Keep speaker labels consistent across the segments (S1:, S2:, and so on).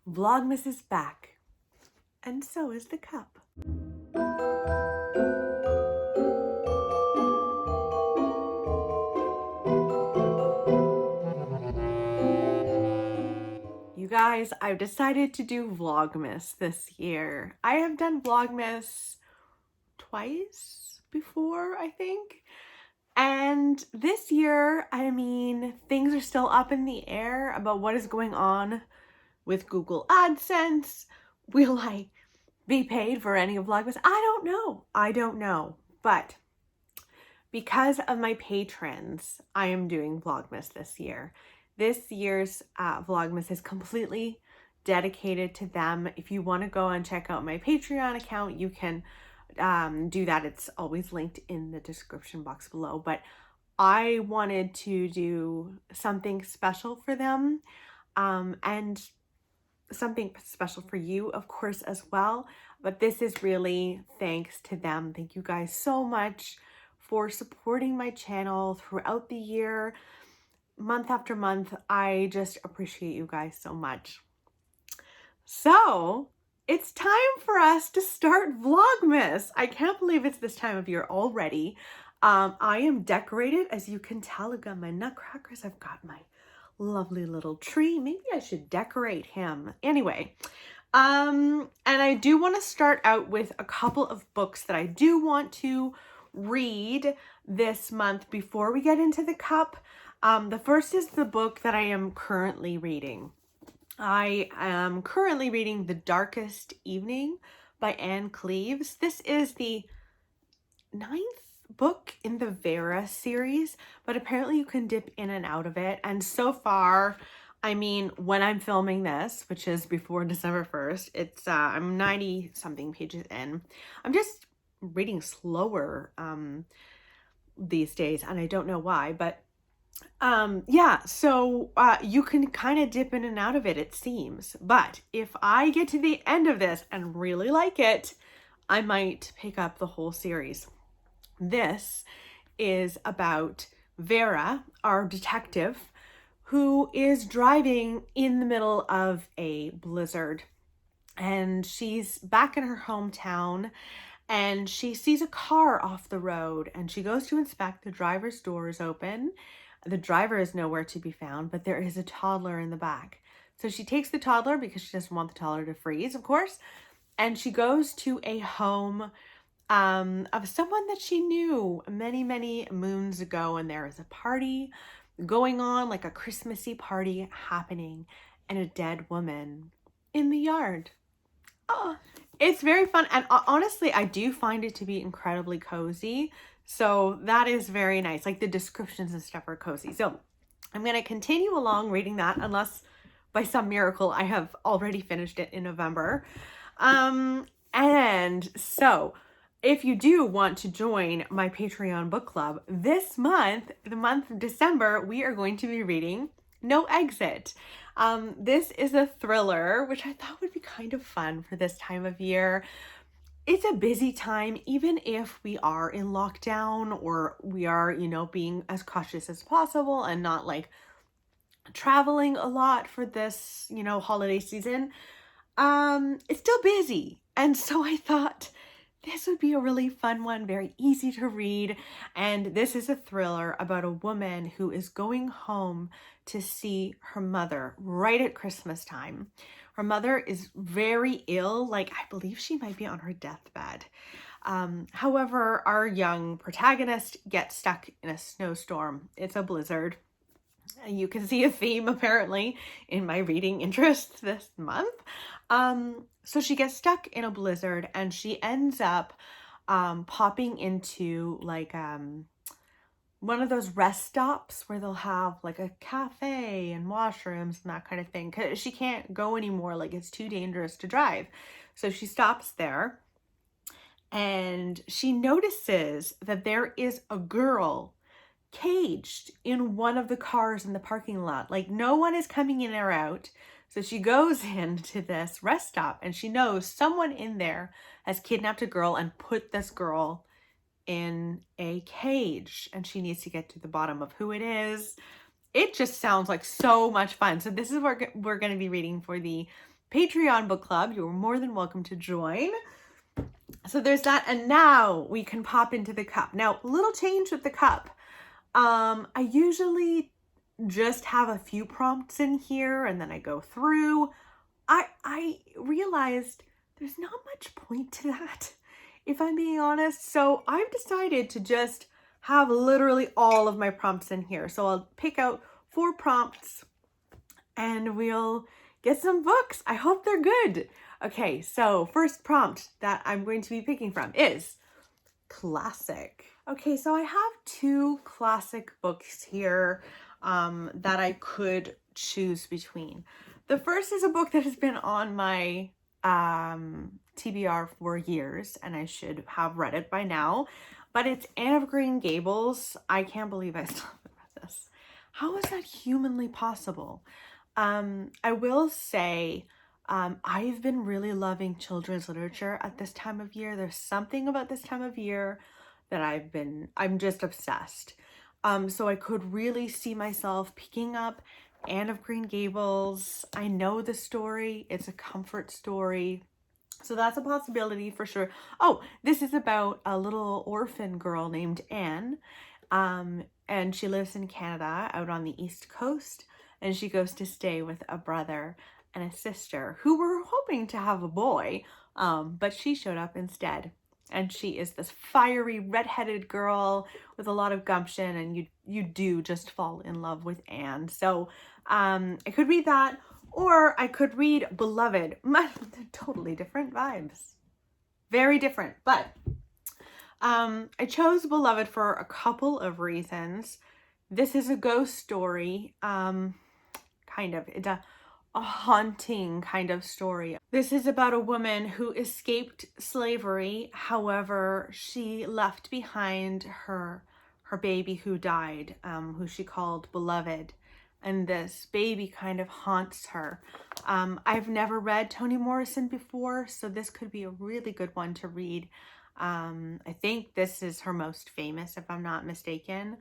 S1: Vlogmas is back, and so is the cup. You guys, I've decided to do Vlogmas this year. I have done Vlogmas twice before, I think. And this year, I mean, things are still up in the air about what is going on with Google AdSense. Will I be paid for any of Vlogmas? I don't know. But because of my patrons, I am doing Vlogmas this year. This year's Vlogmas is completely dedicated to them. If you want to go and check out my Patreon account, you can do that. It's always linked in the description box below. But I wanted to do something special for them, and something special for you, of course, as well. But this is really thanks to them. Thank you guys so much for supporting my channel throughout the year, month after month. I just appreciate you guys so much. So it's time for us to start Vlogmas. I can't believe it's this time of year already. I am decorated, as you can tell. I've got my nutcrackers. I've got my lovely little tree. Maybe I should decorate him. Anyway, and I do want to start out with a couple of books that I do want to read this month before we get into the cup. The first is the book that I am currently reading. I am currently reading The Darkest Evening by Anne Cleeves. This is the 9th book in the Vera series, but apparently you can dip in and out of it. And so far, I mean, when I'm filming this, which is before December 1st, it's I'm 90 something pages in. I'm just reading slower these days, and I don't know why, but yeah, so you can kind of dip in and out of it, it seems. But if I get to the end of this and really like it, I might pick up the whole series. This is about Vera, our detective, who is driving in the middle of a blizzard. And she's back in her hometown, and she sees a car off the road, and she goes to inspect. The driver's door is open. The driver is nowhere to be found, but there is a toddler in the back. So she takes the toddler because she doesn't want the toddler to freeze, of course. And she goes to a home of someone that she knew many, many moons ago. And there is a party going on, like a Christmassy party happening, and a dead woman in the yard. Oh, it's very fun. And honestly, I do find it to be incredibly cozy. So that is very nice. Like the descriptions and stuff are cozy. So I'm going to continue along reading that, unless by some miracle I have already finished it in November. And so if you do want to join my Patreon book club this month, the month of December, we are going to be reading No Exit. This is a thriller, which I thought would be kind of fun for this time of year. It's a busy time, even if we are in lockdown, or we are, you know, being as cautious as possible and not like traveling a lot for this, you know, holiday season. It's still busy. And so I thought this would be a really fun one, very easy to read. And this is a thriller about a woman who is going home to see her mother right at Christmas time. Her mother is very ill, like I believe she might be on her deathbed. However, our young protagonist gets stuck in a snowstorm. It's a blizzard. You can see a theme apparently in my reading interests this month. So she gets stuck in a blizzard, and she ends up popping into like one of those rest stops where they'll have like a cafe and washrooms and that kind of thing, because she can't go anymore. Like it's too dangerous to drive. So she stops there, and she notices that there is a girl caged in one of the cars in the parking lot. Like no one is coming in or out. So she goes into this rest stop, and she knows someone in there has kidnapped a girl and put this girl in a cage, and she needs to get to the bottom of who it is. It just sounds like so much fun. So this is what we're going to be reading for the Patreon book club. You're more than welcome to join. So there's that, and now we can pop into the cup. Now, a little change with the cup. I usually just have a few prompts in here and then I go through. I realized there's not much point to that, if I'm being honest. So I've decided to just have literally all of my prompts in here. So I'll pick out 4 prompts and we'll get some books. I hope they're good. Okay, so first prompt that I'm going to be picking from is classic. Okay, so I have 2 classic books here that I could choose between. The first is a book that has been on my TBR for years, and I should have read it by now, but it's Anne of Green Gables. I can't believe I still haven't read this. How is that humanly possible? I will say, I've been really loving children's literature at this time of year. There's something about this time of year that I'm just obsessed. So I could really see myself picking up Anne of Green Gables. I know the story. It's a comfort story. So that's a possibility for sure. Oh, this is about a little orphan girl named Anne. And she lives in Canada out on the East Coast. And she goes to stay with a brother and a sister who were hoping to have a boy, but she showed up instead. And she is this fiery redheaded girl with a lot of gumption, and you do just fall in love with Anne. So I could read that, or I could read Beloved. Totally different vibes. Very different, but I chose Beloved for a couple of reasons. This is a ghost story, kind of. It's a haunting kind of story. This is about a woman who escaped slavery. However, she left behind her baby who died, who she called Beloved. And this baby kind of haunts her. I've never read Toni Morrison before, so this could be a really good one to read. I think this is her most famous, if I'm not mistaken.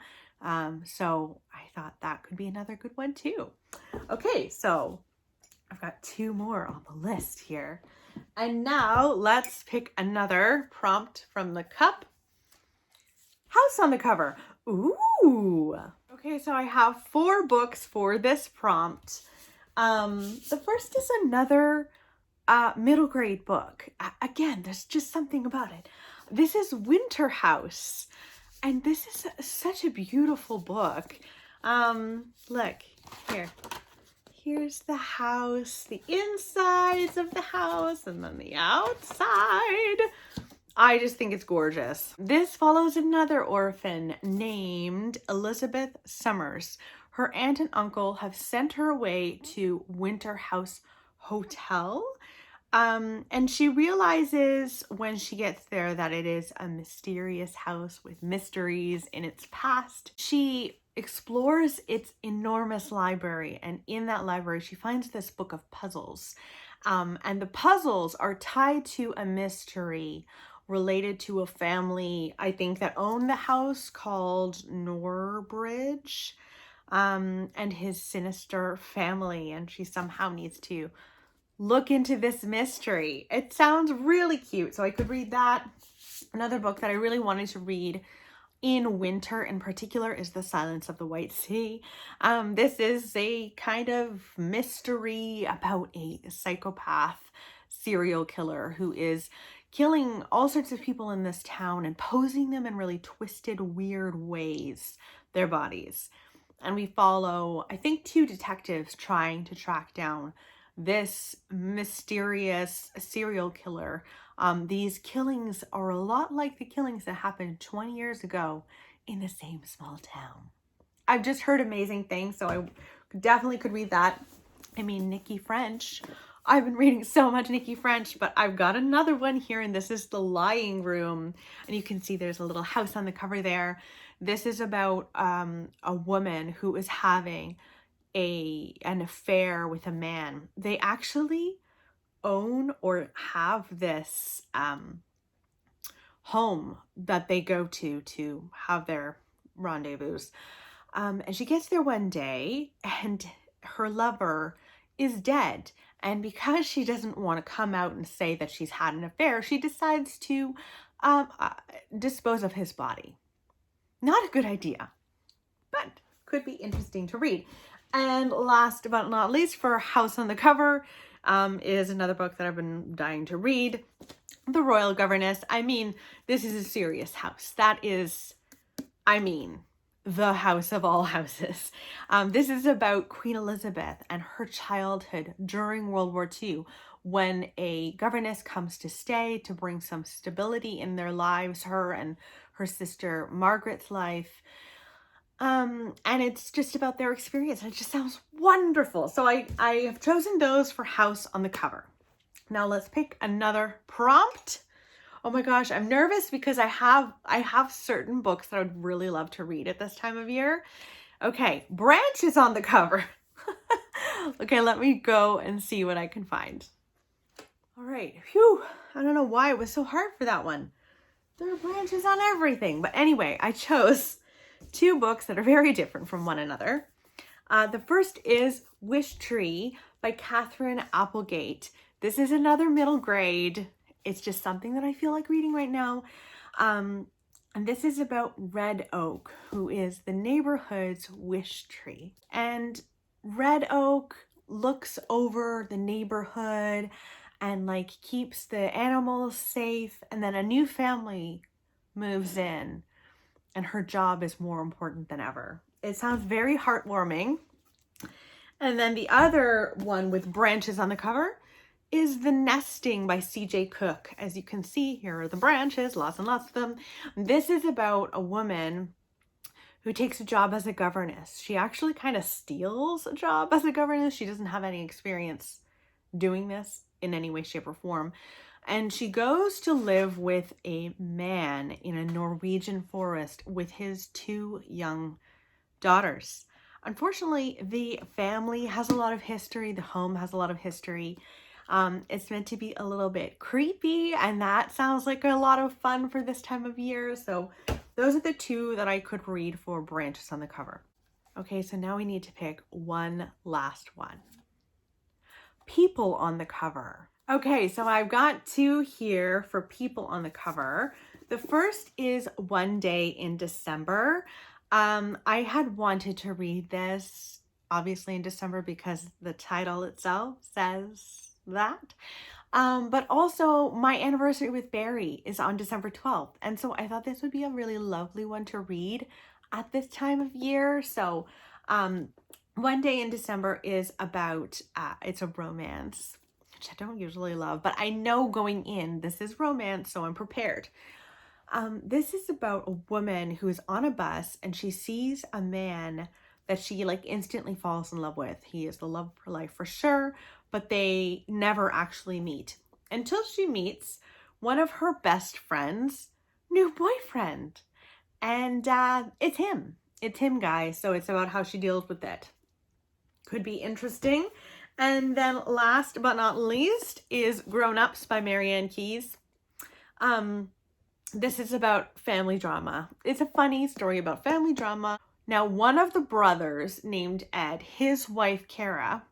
S1: So I thought that could be another good one too. Okay, so I've got 2 more on the list here. And now let's pick another prompt from the cup. House on the cover. Ooh. Okay, so I have 4 books for this prompt. The first is another middle grade book. Again, there's just something about it. This is Winter House. And this is such a beautiful book. Look, here. Here's the house, the insides of the house, and then the outside. I just think it's gorgeous. This follows another orphan named Elizabeth Summers. Her aunt and uncle have sent her away to Winter House Hotel. And she realizes when she gets there that it is a mysterious house with mysteries in its past. She explores its enormous library, and in that library she finds this book of puzzles. And the puzzles are tied to a mystery related to a family, I think, that owned the house called Norbridge, and his sinister family, and she somehow needs to look into this mystery. It sounds really cute, so I could read that. Another book that I really wanted to read in winter in particular is The Silence of the White Sea. This is a kind of mystery about a psychopath serial killer who is killing all sorts of people in this town and posing them in really twisted, weird ways, their bodies. And we follow, I think, 2 detectives trying to track down this mysterious serial killer. These killings are a lot like the killings that happened 20 years ago in the same small town. I've just heard amazing things, so I definitely could read that. I mean, Nikki French. I've been reading so much Nikki French, but I've got another one here, and this is The Lying Room. And you can see there's a little house on the cover there. This is about a woman who is having an affair with a man. They actually own or have this home that they go to have their rendezvous. And she gets there one day and her lover is dead. And because she doesn't want to come out and say that she's had an affair, she decides to dispose of his body. Not a good idea, but could be interesting to read. And last but not least, for House on the Cover, is another book that I've been dying to read, The Royal Governess. I mean, this is a serious house. That is, I mean, the house of all houses. This is about Queen Elizabeth and her childhood during World War II, when a governess comes to stay to bring some stability in their lives, her and her sister Margaret's life. And it's just about their experience. It just sounds wonderful. So I have chosen those for House on the Cover. Now let's pick another prompt. Oh my gosh, I'm nervous because I have certain books that I would really love to read at this time of year. Okay, Branches on the Cover. Okay, let me go and see what I can find. All right, phew. I don't know why it was so hard for that one. There are branches on everything. But anyway, I chose two books that are very different from one another. The first is Wish Tree by Catherine Applegate. This is another middle grade. It's just something that I feel like reading right now. And this is about Red Oak, who is the neighborhood's wish tree. And Red Oak looks over the neighborhood and like keeps the animals safe. And then a new family moves in and her job is more important than ever. It sounds very heartwarming. And then the other one with branches on the cover is The Nesting by C.J. Cook. As you can see, here are the branches, lots and lots of them. This is about a woman who takes a job as a governess. She actually kind of steals a job as a governess. She doesn't have any experience doing this in any way, shape, or form. And she goes to live with a man in a Norwegian forest with his two young daughters. Unfortunately, the family has a lot of history. The home has a lot of history. It's meant to be a little bit creepy, and that sounds like a lot of fun for this time of year. So those are the two that I could read for Branches on the Cover. Okay, so now we need to pick one last one. People on the Cover. Okay, so I've got two here for People on the Cover. The first is One Day in December. I had wanted to read this obviously in December because the title itself says that. But also my anniversary with Barry is on December 12th. And so I thought this would be a really lovely one to read at this time of year. So One Day in December is about, it's a romance, which I don't usually love, but I know going in, this is romance, so I'm prepared. This is about a woman who is on a bus and she sees a man that she like instantly falls in love with. He is the love of her life for sure, but they never actually meet until she meets one of her best friends' new boyfriend. And it's him. It's him, guys. So it's about how she deals with it. Could be interesting. And then last but not least is Grown Ups by Marianne Keyes. This is about family drama. It's a funny story about family drama. Now, one of the brothers named Ed, his wife Kara,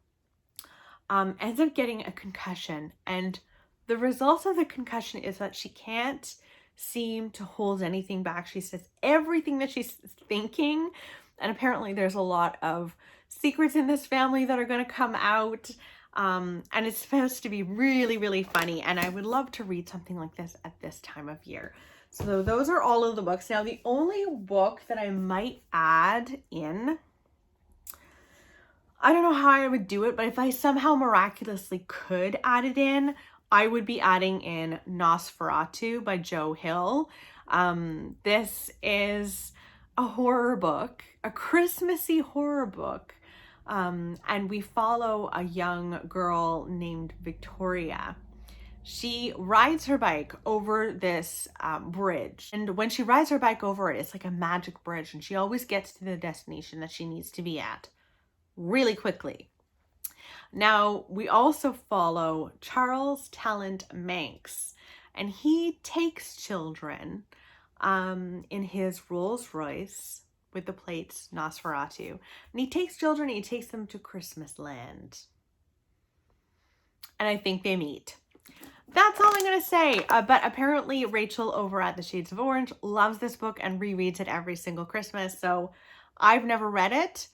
S1: ends up getting a concussion. And the result of the concussion is that she can't seem to hold anything back. She says everything that she's thinking. And apparently there's a lot of secrets in this family that are going to come out. And it's supposed to be really, really funny. And I would love to read something like this at this time of year. So those are all of the books. Now, the only book that I might add in, I don't know how I would do it, but if I somehow miraculously could add it in, I would be adding in Nosferatu by Joe Hill. This is a horror book, a Christmassy horror book. And we follow a young girl named Victoria. She rides her bike over this bridge. And when she rides her bike over it, it's like a magic bridge. And she always gets to the destination that she needs to be at really quickly. Now, we also follow Charles Talent Manx. And he takes children in his Rolls Royce with the plates Nosferatu. And he takes children and he takes them to Christmas land. and I think they meet. That's all I'm going to say. But apparently Rachel over at the Shades of Orange loves this book and rereads it every single Christmas. So I've never read it.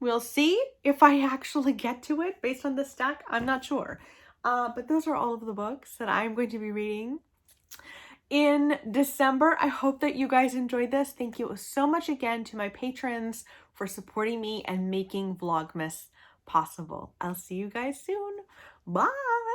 S1: We'll see if I actually get to it based on this stack. I'm not sure. But those are all of the books that I'm going to be reading in December. I hope that you guys enjoyed this. Thank you so much again to my patrons for supporting me and making Vlogmas possible. I'll see you guys soon. Bye.